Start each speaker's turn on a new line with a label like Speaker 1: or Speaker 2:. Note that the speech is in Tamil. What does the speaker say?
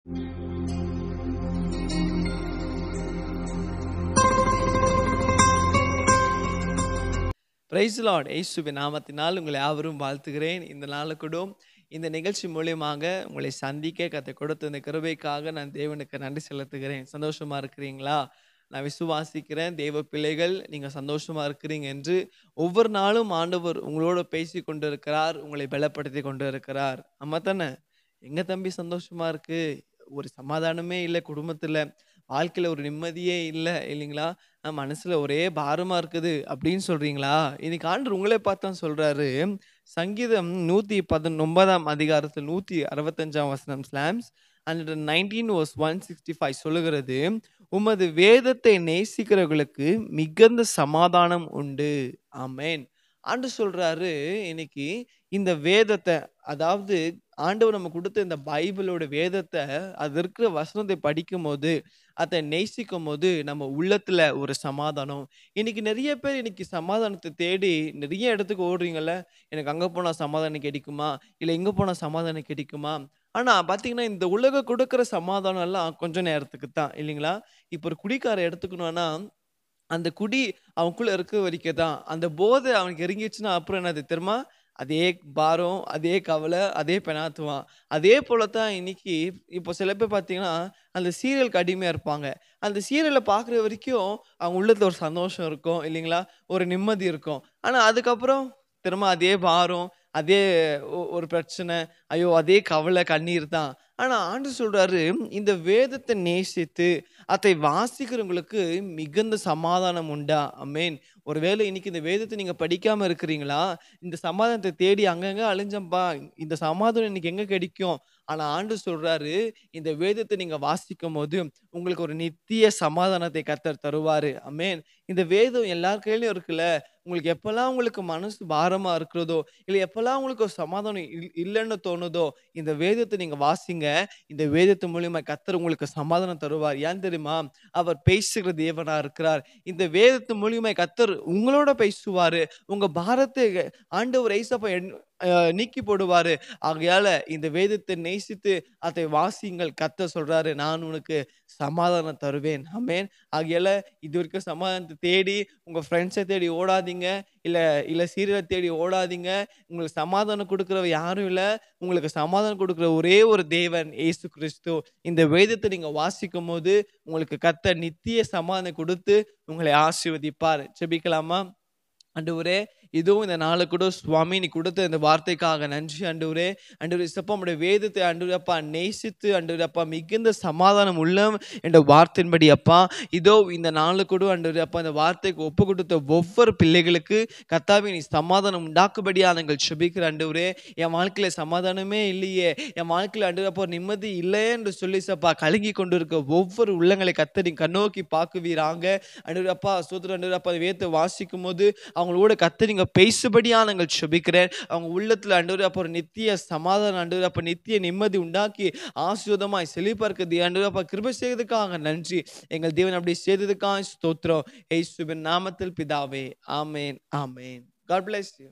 Speaker 1: Price Lord. இயேசுவின் நாமத்தினால் உங்களை யாவரும் வாழ்த்துகிறேன். இந்த நாளுக்கூடும் இந்த நிகழ்ச்சி மூலியமாக உங்களை சந்திக்க கர்த்தர் கொடுத்த இந்த கிருபைக்காக நான் தேவனுக்கு நன்றி செலுத்துகிறேன். சந்தோஷமா இருக்கிறீங்களா? நான் விசுவாசிக்கிறேன் தேவ பிள்ளைகள் நீங்க சந்தோஷமா இருக்கிறீங்க என்று. ஒவ்வொரு நாளும் ஆண்டவர் உங்களோட பேசி கொண்டு இருக்கிறார், உங்களை பலப்படுத்தி கொண்டு இருக்கிறார். ஆமா தானே? எங்க தம்பி சந்தோஷமா இருக்கு? ஒரு சமாதானமே இல்லை குடும்பத்துல, வாழ்க்கையில ஒரு நிம்மதியே இல்லை இல்லைங்களா? மனசுல ஒரே பாரமா இருக்குது அப்படின்னு சொல்றீங்களா? இன்னைக்கு ஆண்டவர் உங்களே பார்த்து தான் சொல்றாரு. சங்கீதம் 119 அதிகாரத்தில் 165 வசனம் ஸ்லாம்ஸ் 119:165 சொல்லுகிறது, உமது வேதத்தை நேசிக்கிறவர்களுக்கு மிகுந்த சமாதானம் உண்டு. ஆமென். ஆண்டவர் சொல்றாரு இன்னைக்கு இந்த வேதத்தை, அதாவது ஆண்டவர் நம்ம கொடுத்த இந்த பைபிளோட வேதத்தை, அது இருக்கிற வசனத்தை படிக்கும் போது, அதை நேசிக்கும் போது நம்ம உள்ளத்துல ஒரு சமாதானம். இன்னைக்கு நிறைய பேர் இன்னைக்கு சமாதானத்தை தேடி நிறைய இடத்துக்கு ஓடுறீங்கல்ல. எனக்கு அங்க போனா சமாதானம் கிடைக்குமா, இல்ல இங்க போனா சமாதானம் கிடைக்குமா? ஆனா பாத்தீங்கன்னா இந்த உலகம் கொடுக்கிற சமாதானம் எல்லாம் கொஞ்ச நேரத்துக்கு தான் இல்லைங்களா? இப்ப ஒரு குடிக்கார எடுத்துக்கணும்னா, அந்த குடி அவனுக்குள்ள இருக்க வரைக்கும் தான். அந்த போதை அவனுக்கு இறங்கிடுச்சுன்னா அப்புறம் என்னது தெரியுமா? அதே பாரம், அதே கவலை, அதே பெனாத்துவான். அதே போல தான் இன்னைக்கு இப்போ சில பேர் பார்த்தீங்கன்னா, அந்த சீரியலுக்கு அடிமையா இருப்பாங்க. அந்த சீரியல பார்க்குற வரைக்கும் அவங்க உள்ளத்துல ஒரு சந்தோஷம் இருக்கும் இல்லைங்களா? ஒரு நிம்மதி இருக்கும். ஆனா அதுக்கப்புறம் திரும்ப அதே பாரம், அதே ஒரு பிரச்சனை, ஐயோ! அதே கவலை, கண்ணீர் தான். ஆனா ஆண்டவர் சொல்றாரு, இந்த வேதத்தை நேசித்து அதை வாசிக்கிறவங்களுக்கு மிகுந்த சமாதானம் உண்டா? ஆமென். ஒருவேளை இன்னைக்கு இந்த வேதத்தை நீங்க படிக்காம இருக்கிறீங்களா? இந்த சமாதானத்தை தேடி அங்கங்க அலைஞ்சம்பா, இந்த சமாதானம் இன்னைக்கு எங்க கிடைக்கும்? ஆனா ஆண்டவர் சொல்றாரு, இந்த வேதத்தை நீங்க வாசிக்கும்போது உங்களுக்கு ஒரு நித்திய சமாதானத்தை கர்த்தர் தருவாரு. ஆமென். இந்த வேதம் எல்லார் கையிலயும் இருக்குல்ல. உங்களுக்கு எப்பல்லாம் உங்களுக்கு மனசு பாரமா இருக்கிறதோ, இல்ல எப்பல்லாம் உங்களுக்கு ஒரு சமாதானம் இல்லைன்னு தோணுதோ, இந்த வேதத்தை நீங்க வாசிங்க. இந்த வேதத்து மூலியமா கர்த்தர் உங்களுக்கு சமாதானம் தருவார். ஏன் தெரியுமா? அவர் பேசுகிற தேவனா இருக்கிறார். இந்த வேதத்து மூலியமா கர்த்தர் உங்களோட பேசுவாரு. உங்க பாரத்தை ஆண்டவர் ஏசப்பா நீக்கி போடுவாரு. ஆகையால இந்த வேதத்தை நேசித்து அதை வாசியுங்கள். கர்த்தர் சொல்றாரு, நான் உனக்கு சமாதானம் தருவேன். ஆமென். ஆகையால இதுவரைக்கும் சமாதானத்தை தேடி உங்க ஃப்ரெண்ட்ஸை தேடி ஓடாதீங்க. இல்ல இல்ல சீரியலை தேடி ஓடாதீங்க. உங்களுக்கு சமாதானம் கொடுக்கிறவர் யாரும் இல்ல. உங்களுக்கு சமாதானம் கொடுக்கிற ஒரே ஒரு தேவன் இயேசு கிறிஸ்து. இந்த வேதத்தை நீங்க வாசிக்கும் போது உங்களுக்கு கர்த்தர் நித்திய சமாதானம் கொடுத்து உங்களை ஆசீர்வதிப்பார். ஜெபிக்கலாமா? ஆண்டவரே, இதுவும் இந்த நாளை கூட சுவாமி நீ கொடுத்த இந்த வார்த்தைக்காக நன்றி ஆண்டவரே. ஆண்டவரே இயேசப்பா, உம்முடைய வேதத்தை ஆண்டவரே அப்பா நேசித்து ஆண்டவரே அப்பா மிகுந்த சமாதானம் உள்ள என்ற வார்த்தையின்படி அப்பா, இதோ இந்த நாளை கூட ஆண்டவரே அப்பா இந்த வார்த்தைக்கு ஒப்பு கொடுத்த ஒவ்வொரு பிள்ளைகளுக்கு கர்த்தாவே நீ சமாதானம் உண்டாக்கும்படியா நாங்கள் ஜெபிக்கிற ஆண்டவரே. என் வாழ்க்கையில சமாதானமே இல்லையே, என் வாழ்க்கையில ஆண்டவரே அப்பா நிம்மதி இல்லையே என்று சொல்லி சப்பா கலங்கி கொண்டிருக்க ஒவ்வொரு உள்ளங்களை கர்த்தர் நீ கண்ணோக்கி பார்க்குவீராங்க. ஆண்டவரே அப்பா ஸ்தோத்திரம் ஆண்டவரே அப்பா வேதத்தை வாசிக்கும் போது அவங்களோட கர்த்தர் நீங்க பேசுபடியா நாங்கள் ஜெபிக்கிறேன். அவங்க உள்ளத்துல ஆண்டவரே அப்ப ஒரு நித்திய சமாதானம் ஆண்டவரே அப்ப நித்திய நிம்மதி உண்டாக்கி ஆசீர்வாதமாய் செழிப்பா இருக்குது ஆண்டவரே அப்ப கிருபை செய்ததுக்காக நன்றி. எங்கள் தேவன் அப்படி செய்ததுக்காக ஸ்தோத்திரம். இயேசுவின் நாமத்தில் பிதாவே. ஆமென், ஆமென். God bless you.